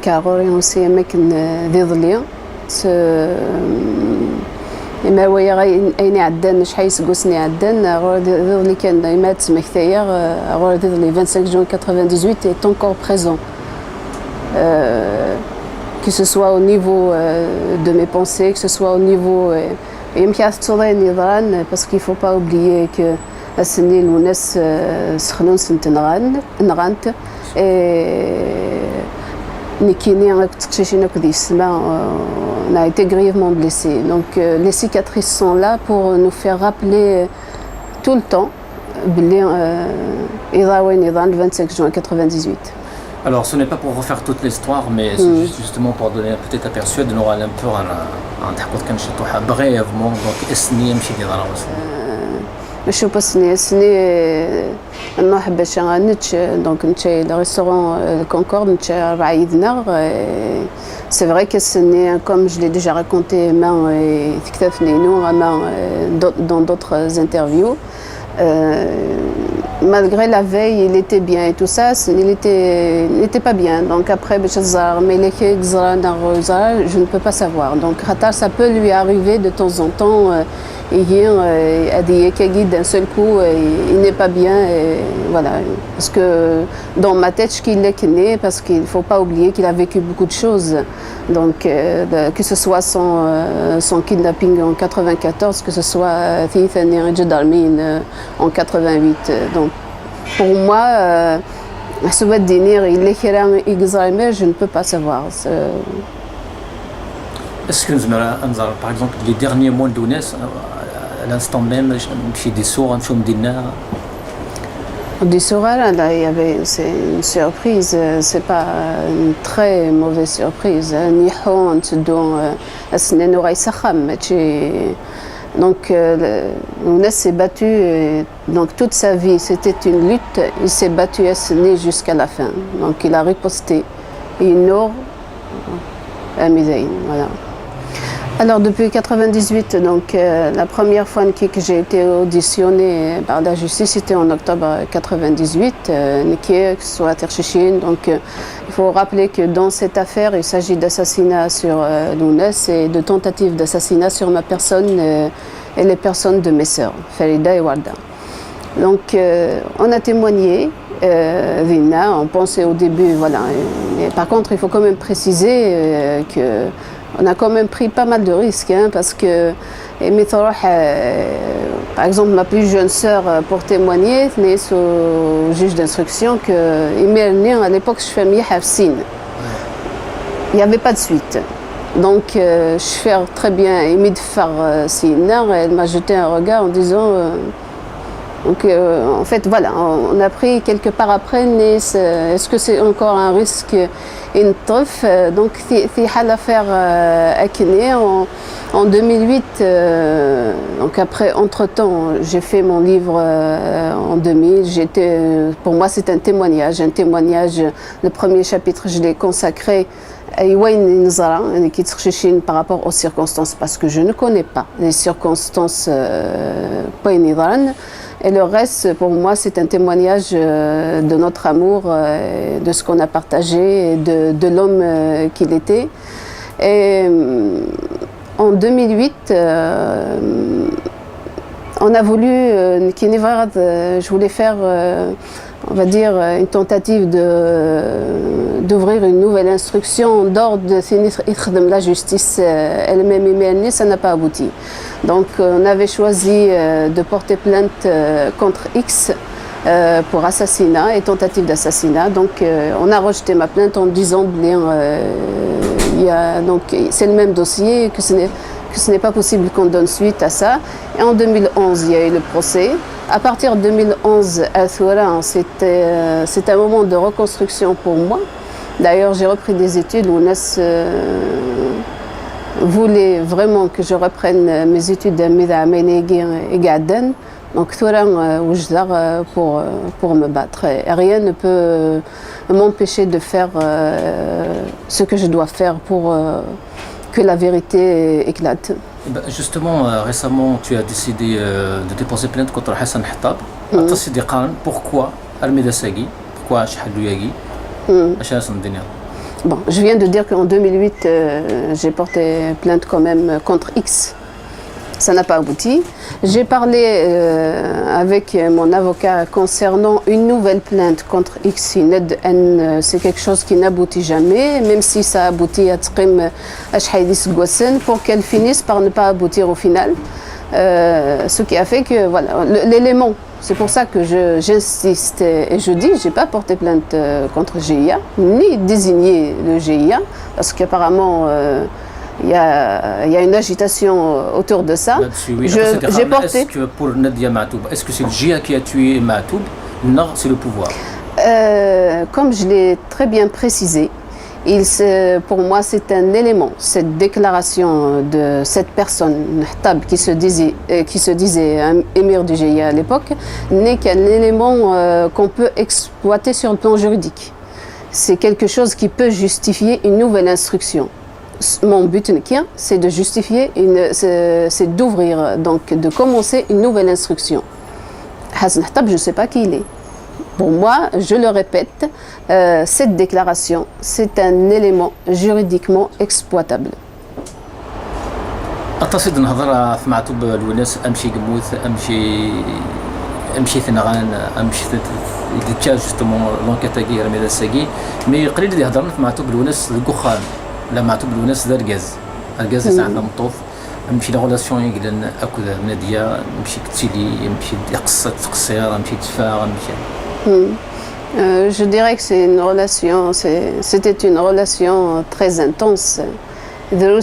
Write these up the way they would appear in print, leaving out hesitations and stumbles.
كاغوري aussi أماكن ذي ظلية إما ويا غاي أيني عدان شحال سقوسني عدان غور ذي ظلي كان إما تسمى كثايا غور ذي ظلي 25 juin 98 est encore présent. Que ce soit au niveau de mes pensées, que ce soit au niveau parce qu'il ne faut pas oublier que السنين والناس سخنون سنة نغانت نكيني تقشيشينا كذي السماء on a été grièvement blessés. Donc les cicatrices sont là pour nous faire rappeler tout le temps le 25 juin 98. Alors ce n'est pas pour refaire toute l'histoire, mais c'est justement pour donner un petit aperçu de nous aller un peu en brièvement. Donc اسني يمشي دي ضروري. ماشي بسني نروح باش نتش دونك نتشي le restaurant Concorde نتشي 4 يدنا. C'est vrai que comme je l'ai déjà raconté dans d'autres interviews, malgré la veille, il était bien et tout ça, il n'était pas bien. Donc après, je ne peux pas savoir. Donc ça peut lui arriver de temps en temps. D'un seul coup, il n'est pas bien. Et voilà. Parce que dans ma tête, je qu'il est né, parce qu'il ne faut pas oublier qu'il a vécu beaucoup de choses. Donc que ce soit son kidnapping en 94, que ce soit en 88. Donc pour moi, je ne peux pas savoir. Est-ce que par exemple les derniers mois de Younes, à l'instant même, chez des sourds, un film d'Inna? Des sourds, là, c'est une surprise, c'est pas une très mauvaise surprise. Donc Younes s'est battu, donc toute sa vie, c'était une lutte, il s'est battu jusqu'à la fin. Donc il a riposté. Voilà. Alors depuis 98, donc la première fois que j'ai été auditionnée par la justice, c'était en octobre 98, que ce soit à Terchichine. Donc il faut rappeler que dans cette affaire, il s'agit d'assassinat sur Younes et de tentative d'assassinat sur ma personne et les personnes de mes sœurs, Farida et Warda. Donc on a témoigné. On pensait au début, voilà. Mais par contre, il faut quand même préciser qu'on a quand même pris pas mal de risques, parce que, par exemple, ma plus jeune sœur, pour témoigner, tenait au juge d'instruction que à l'époque, je fais Hafsine. Il n'y avait pas de suite. Donc, je fais très bien Emid Far Sina, elle m'a jeté un regard en disant. Donc en fait voilà, on a pris quelque part après, est-ce que c'est encore un risque donc c'est l'affaire Akine en 2008, donc après entre-temps j'ai fait mon livre en 2000, pour moi c'est un témoignage, le premier chapitre je l'ai consacré par rapport aux circonstances, parce que je ne connais pas les circonstances et le reste, pour moi, c'est un témoignage de notre amour, de ce qu'on a partagé, de l'homme qu'il était. Et en 2008, on a voulu, je voulais faire, on va dire, une tentative d'ouvrir une nouvelle instruction d'ordre de la justice elle-même, ça n'a pas abouti. Donc on avait choisi de porter plainte contre X pour assassinat et tentative d'assassinat. Donc on a rejeté ma plainte en disant donc c'est le même dossier, que ce n'est pas possible qu'on donne suite à ça. Et en 2011, il y a eu le procès. À partir de 2011, c'était un moment de reconstruction pour moi. D'ailleurs, j'ai repris des études. Younes voulait vraiment que je reprenne mes études de et Gaden. Donc, pour me battre. Et rien ne peut m'empêcher de faire ce que je dois faire pour que la vérité éclate. Justement, récemment, tu as décidé de déposer plainte contre Hassan Hattab. Pourquoi Almeida Sagui? Pourquoi Shahadou Yagi? Bon, je viens de dire qu'en 2008, j'ai porté plainte quand même contre X. Ça n'a pas abouti. J'ai parlé avec mon avocat concernant une nouvelle plainte contre X. C'est quelque chose qui n'aboutit jamais, même si ça aboutit à Tqim Ashhaïdis Gwassen, pour qu'elle finisse par ne pas aboutir au final. Ce qui a fait que, voilà, l'élément, c'est pour ça que j'insiste et je dis, j'ai pas porté plainte contre GIA, ni désigné le GIA, parce qu'apparemment, il y a une agitation autour de ça. Oui. J'ai porté. Est-ce que pour Nadia Matoub, est-ce que c'est le GIA qui a tué Matoub? Non, c'est le pouvoir. Comme je l'ai très bien précisé, pour moi, c'est un élément. Cette déclaration de cette personne, Nahtab, qui se disait un émir du GIA à l'époque, n'est qu'un élément qu'on peut exploiter sur le plan juridique. C'est quelque chose qui peut justifier une nouvelle instruction. Mon but, c'est de justifier, c'est d'ouvrir, donc de commencer une nouvelle instruction. Hasan Nahtab, je ne sais pas qui il est. Pour moi, je le répète, cette déclaration, c'est un élément juridiquement exploitable. أتصد نهضر في معتوب الوناس أمشي قموث أمشي ثنغان أمشي ديتشا جوستومون لونكاتاكي رمي الساقي مي قليل اللي هضرنا في معتوب الوناس الكخان لا معتوب الوناس دار الغاز تاعنا مطوف نمشي لغولاسيون يقلن أكو نادية نمشي كتيلي نمشي قصة تقصير نمشي تفاغ نمشي. Je dirais que c'était une relation très intense. Mais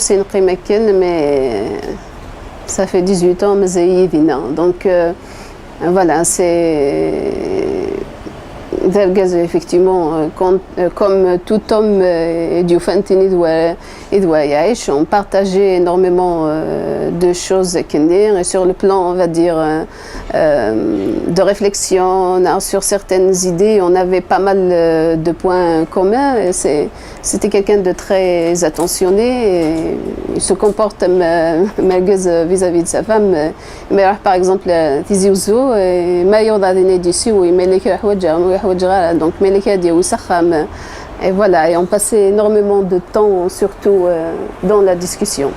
ça fait 18 ans, mais c'est évident. Donc voilà, c'est effectivement, comme tout homme du Fantini doit y être, on partageait énormément de choses et sur le plan, on va dire, de réflexion sur certaines idées, on avait pas mal de points communs. C'était quelqu'un de très attentionné et il se comporte malgré vis-à-vis de sa femme. Mais par exemple, Tizi Ouzou, il d'ici où il met les donc et voilà, et on passait énormément de temps, surtout dans la discussion.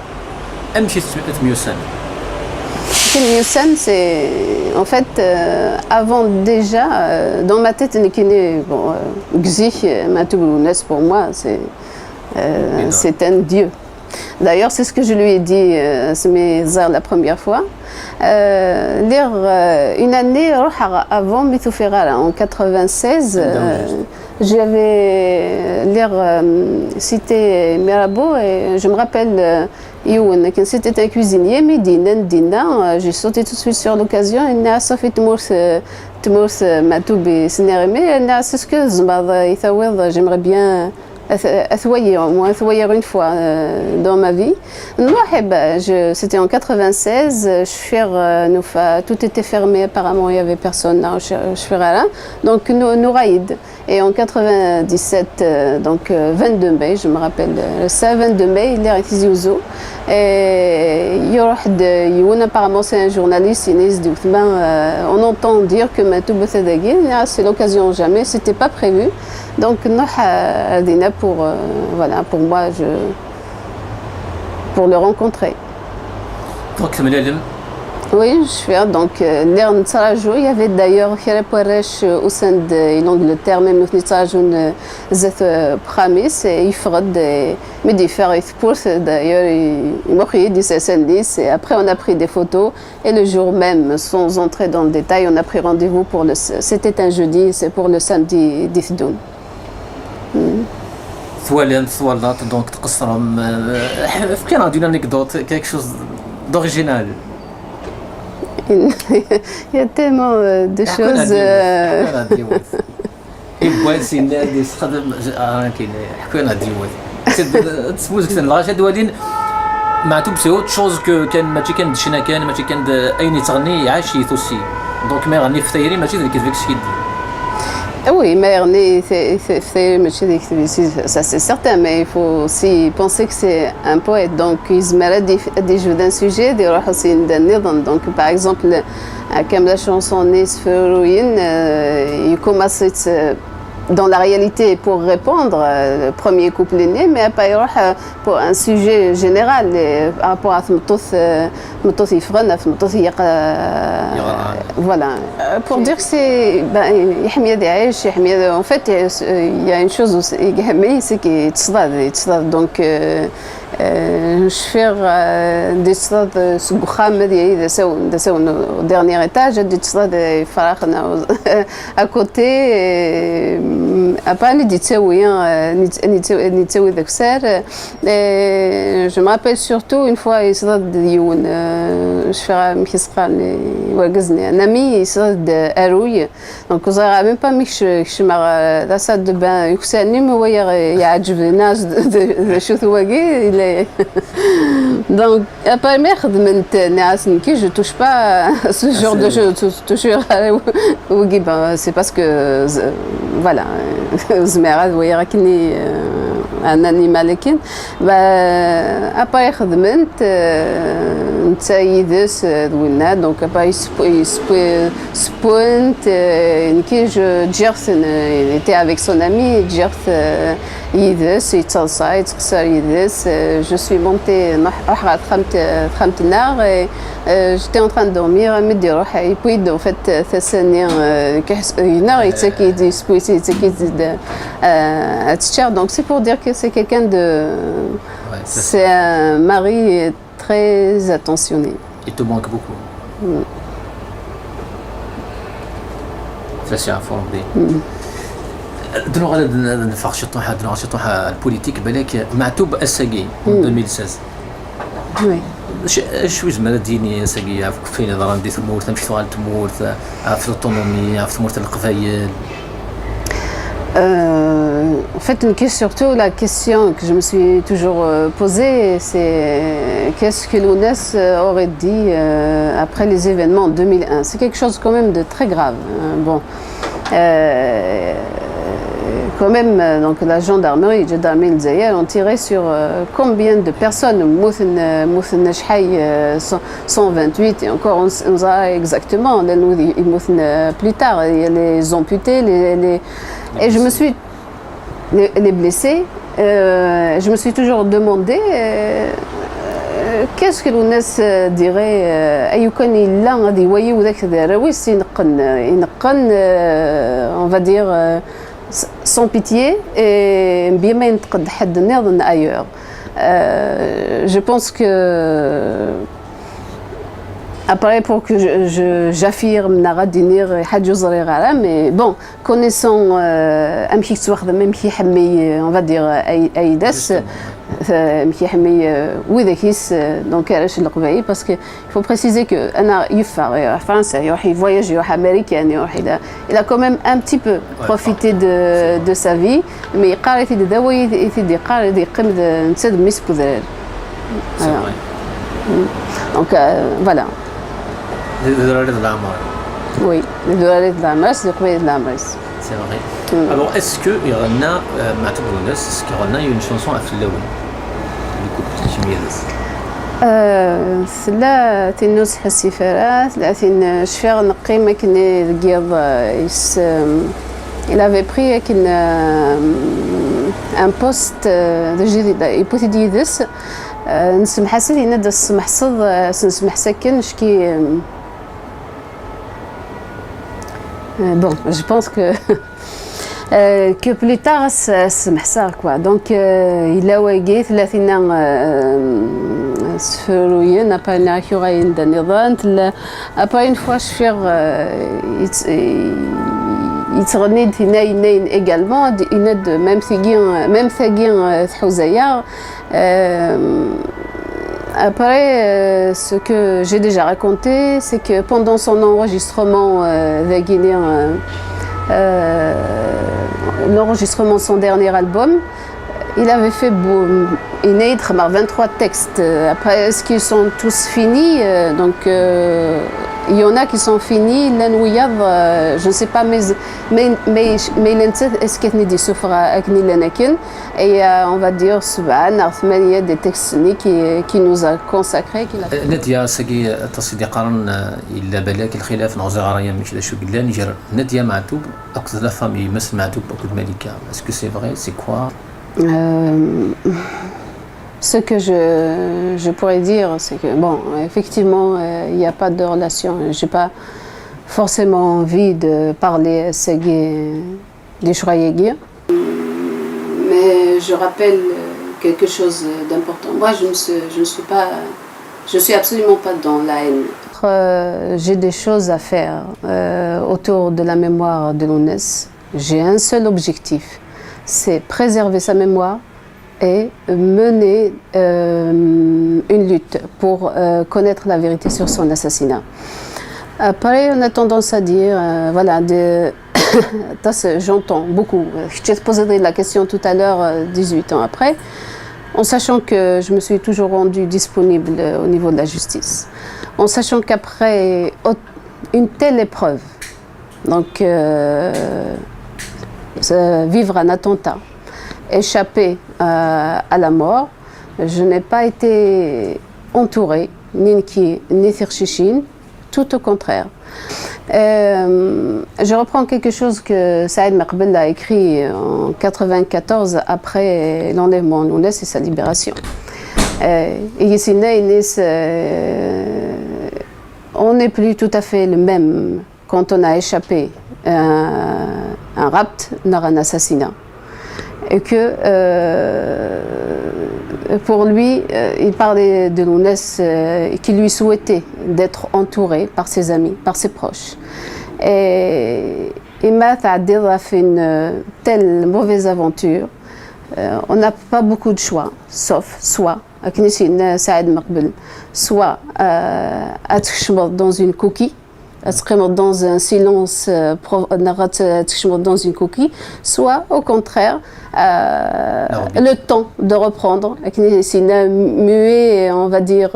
Miusan, c'est en fait avant déjà dans ma tête Gzi Matoubounes pour moi c'est un dieu. D'ailleurs, c'est ce que je lui ai dit la première fois. Une année avant Mitoufera, en 96, j'avais cité Mirabeau et je me rappelle c'était un cuisinier, Medina, j'ai sauté tout de suite sur l'occasion. Il a fait Tmours Matoubi Sénérémé, c'est ce que j'aimerais bien au moins une fois dans ma vie. C'était en 96, tout était fermé, apparemment il n'y avait personne à Shfirala, donc Nouraïd. Et en 97, donc 22 mai, je me rappelle ça, 22 mai, il est à Tizi Ouzou. Et Youn, apparemment c'est un journaliste, on entend dire que Matoub Thadagil, c'est l'occasion jamais, c'était pas prévu. Donc voilà, pour moi, pour le rencontrer. Oui, je suis donc l'Ern Tsarajou, il y avait d'ailleurs Khiraporesh au sein de l'Angleterre, même Tsarajoun Zeth Pramis, et Ifrod, Medifer Ithpours, d'ailleurs, il m'a pris du CSN10, et après on a pris des photos, et le jour même, sans entrer dans le détail, on a pris rendez-vous c'était un jeudi, c'est pour le samedi d'Ithdoun. ثوالات دونك تقصرهم فكرنا دينا انكدوت quelque chose d'original. Il y a tellement de choses. يبغى سينادي يستخدم كاين حكينا ديوات تسموز كثر الغاشا دوالين معتوب سي اوت شوز كان ماشي كان دشنا كان ماشي كان اين تغني عاش يثوسي دونك ما يغني في ثايري ماشي ذاك الشيء. Oui, mais ça c'est certain, mais il faut aussi penser que c'est un poète, donc il se mêle des jeux d'un sujet, donc par exemple, comme la chanson Nisferouine, il commence dans la réalité, pour répondre, le premier couplet né, mais après, pour un sujet général, par rapport à Tmoutoth Ifran, Tmoutoth voilà. Pour dire que c'est. En fait, il y a une chose aussi, c'est qu'il y donc. Je fais des stades sous Boukham, au dernier étage, des stades à côté. Après, je me rappelle surtout une fois, je fais un ami, il s'est de Arouille. Donc, vous n'avez même pas mis que je suis la salle de bain. Il y a du nage de Choutouagé. Donc, après, je ne touche pas à ce genre de choses. C'est parce que, voilà, un animal qui après donc après il était avec son ami je suis montée j'étais en train de dormir et puis en fait donc c'est pour dire que c'est quelqu'un de c'est un mari très attentionné. Il te manque beaucoup. Ça c'est informé. دنو غادي نفرشطوا البوليتيك بالك معتوب الساقي من 2016. وي شوي زعما ديني ساقي فين ضران دي ثمور تمشي ثوال تمور في الأوتونومي في ثمور القبايل. En fait, surtout la question que je me suis toujours posée, c'est qu'est-ce que l'UNES aurait dit après les événements en 2001. C'est quelque chose quand même de très grave. Bon, quand même, donc la gendarmerie, ont tiré sur combien de personnes, 128 et encore on a exactement, plus tard, il y a les amputés, et je me suis les blessés. Je me suis toujours demandé qu'est-ce que l'UNES dirait on va dire sans pitié et bien ailleurs. Je pense que après, pour que j'affirme, mais bon, connaissant un petit soir de même qui on va dire Aïdas, donc parce qu'il faut préciser que il voyage américain, il a quand même un petit peu profité de sa vie, mais donc voilà. Oui, de l'Amras, c'est vrai. Alors, est-ce qu'il y en a, est-ce qu'il y a une chanson à Flaoun? لا تنوس السفارات لكن شفير نقي ما كني القيض il avait pris un poste de جديد يبوتي ديس نسمح سيدي ندى السمح صد نسمح سكن شكي bon je pense que plus tard سمح ça quoi donc il a وقيت 30 سفروين après ناكيوغاين دنيضان après une fois شفير يتغني هنا également même ثقين حوزيار. Après, ce que j'ai déjà raconté, c'est que pendant son enregistrement l'enregistrement de son dernier album, il avait fait 23 textes. Après, est-ce qu'ils sont tous finis? Donc, Il y en a qui sont finis, je ne sais pas, mais est-ce qu'il y a des souffres et on va dire il y a des textes qui nous a consacrés. نديا سقي تصدي قرن إلا بلاك الخلاف نوزع غرايا مش لا شو قلنا نجر نديا معتوب أكثر لا فامي مثل معتوب أكثر ملكة. Est-ce que c'est vrai? C'est quoi? Ce que je pourrais dire, c'est que, bon, effectivement, il n'y a pas de relation. Je n'ai pas forcément envie de parler des Shroyegir. Mais je rappelle quelque chose d'important. Moi, je suis absolument pas dans la haine. J'ai des choses à faire autour de la mémoire de Lounès. J'ai un seul objectif, c'est préserver sa mémoire et mener une lutte pour connaître la vérité sur son assassinat. Après, on a tendance à dire, voilà, j'entends beaucoup. Je t'ai posé la question tout à l'heure, 18 ans après, en sachant que je me suis toujours rendue disponible au niveau de la justice, en sachant qu'après une telle épreuve, donc vivre un attentat, échapper à la mort, je n'ai pas été entourée, ni Tirchichine, tout au contraire. Je reprends quelque chose que Saïd Maqbel a écrit en 1994 après l'enlèvement de Lounès et sa libération. On n'est plus tout à fait le même quand on a échappé à un rapt, à un assassinat. Et que pour lui, il parlait de Lounès qui lui souhaitait d'être entouré par ses amis, par ses proches. Et Matt a fait une telle mauvaise aventure. On n'a pas beaucoup de choix, sauf soit soit dans une coquille, dans un silence dans une coquille, soit au contraire le temps de reprendre, muet, on va dire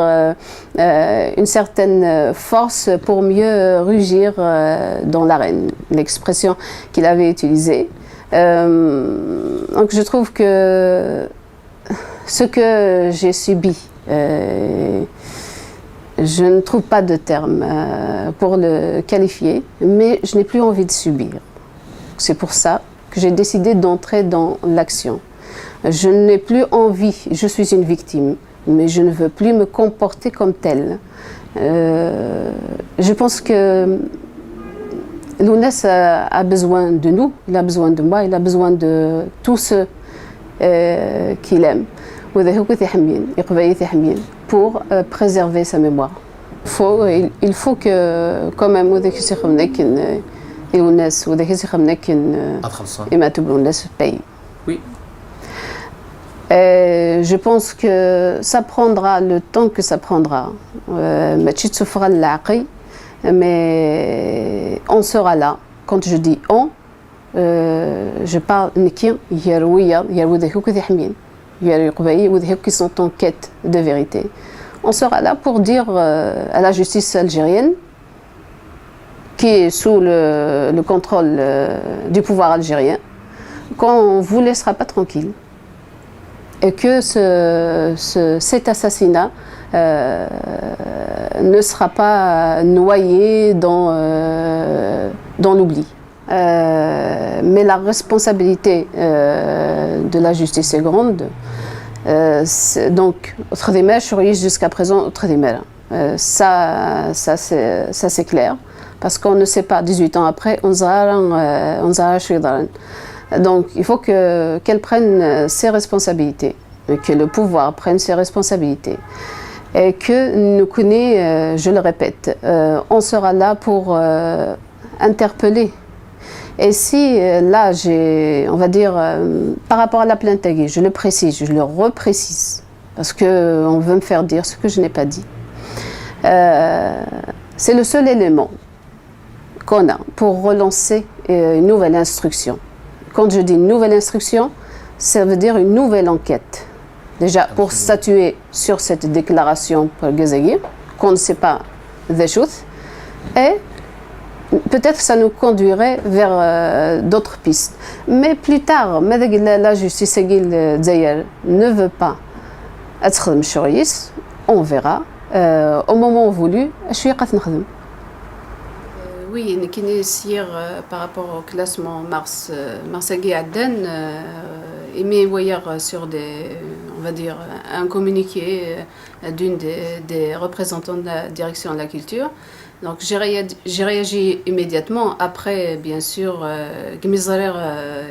une certaine force pour mieux rugir dans l'arène, l'expression qu'il avait utilisée. Donc je trouve que ce que j'ai subi, je ne trouve pas de terme pour le qualifier, mais je n'ai plus envie de subir. C'est pour ça que j'ai décidé d'entrer dans l'action. Je n'ai plus envie, je suis une victime, mais je ne veux plus me comporter comme telle. Je pense que Lounès a besoin de nous, il a besoin de moi, il a besoin de tous ceux qu'il aime. Pour préserver sa mémoire. Il faut que, quand même, paye. Oui. Je pense que ça prendra le temps que ça prendra. Mais on sera là. Quand je dis on, je parle qui sont en quête de vérité. On sera là pour dire à la justice algérienne, qui est sous le contrôle du pouvoir algérien, qu'on ne vous laissera pas tranquille. Et que cet assassinat ne sera pas noyé dans l'oubli. Mais la responsabilité de la justice est grande. Donc, jusqu'à présent, ça c'est clair, parce qu'on ne sait pas, 18 ans après, donc il faut qu'elle prenne ses responsabilités, que le pouvoir prenne ses responsabilités, et que nous connaissons, je le répète, on sera là pour interpeller. Et si là, on va dire, par rapport à la plainte Tagui, je le précise, je le reprécise, parce qu'on veut me faire dire ce que je n'ai pas dit. C'est le seul élément qu'on a pour relancer une nouvelle instruction. Quand je dis une nouvelle instruction, ça veut dire une nouvelle enquête. Déjà, pour statuer sur cette déclaration pour Ghazaghi, qu'on ne sait pas the truth, Et peut-être ça nous conduirait vers d'autres pistes. Mais plus tard, la justice ne veut pas être choisie, on verra. Au moment voulu, je suis en oui, par rapport au classement Marsagui Aden, émet sur on va dire, un communiqué d'une des représentants de la direction de la culture. Donc j'ai réagi immédiatement. Après, bien sûr,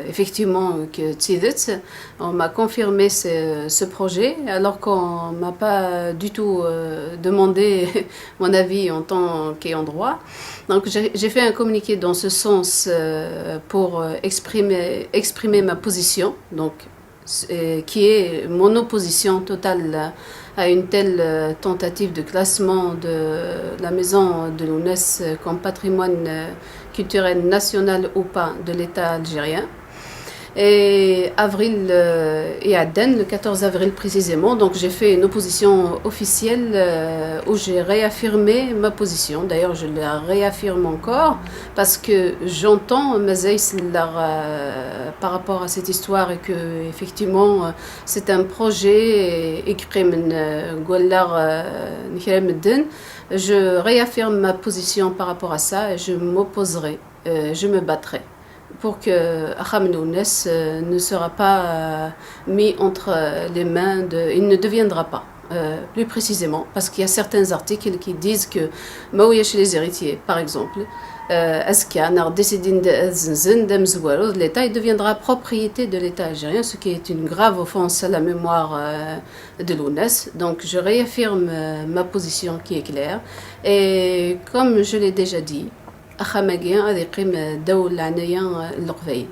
effectivement, que Tziditz, on m'a confirmé ce projet, alors qu'on m'a pas du tout demandé mon avis en tant qu'ayant droit. Donc j'ai fait un communiqué dans ce sens pour exprimer ma position, donc qui est mon opposition totale à une telle tentative de classement de la maison de l'UNES comme patrimoine culturel national ou pas de l'État algérien. Et Aden, le 14 avril précisément, donc j'ai fait une opposition officielle où j'ai réaffirmé ma position. D'ailleurs, je la réaffirme encore parce que j'entends par rapport à cette histoire et que effectivement c'est un projet écrit je réaffirme ma position par rapport à ça et je m'opposerai, je me battrai pour que Aham Nounes ne sera pas mis entre les mains il ne deviendra pas, plus précisément, parce qu'il y a certains articles qui disent que chez les héritiers, par exemple, l'État deviendra propriété de l'État algérien, ce qui est une grave offense à la mémoire de l'UNES. Donc je réaffirme ma position qui est claire, et comme je l'ai déjà dit, أخا ماقيا غادي يقيم دول العناية القبايل.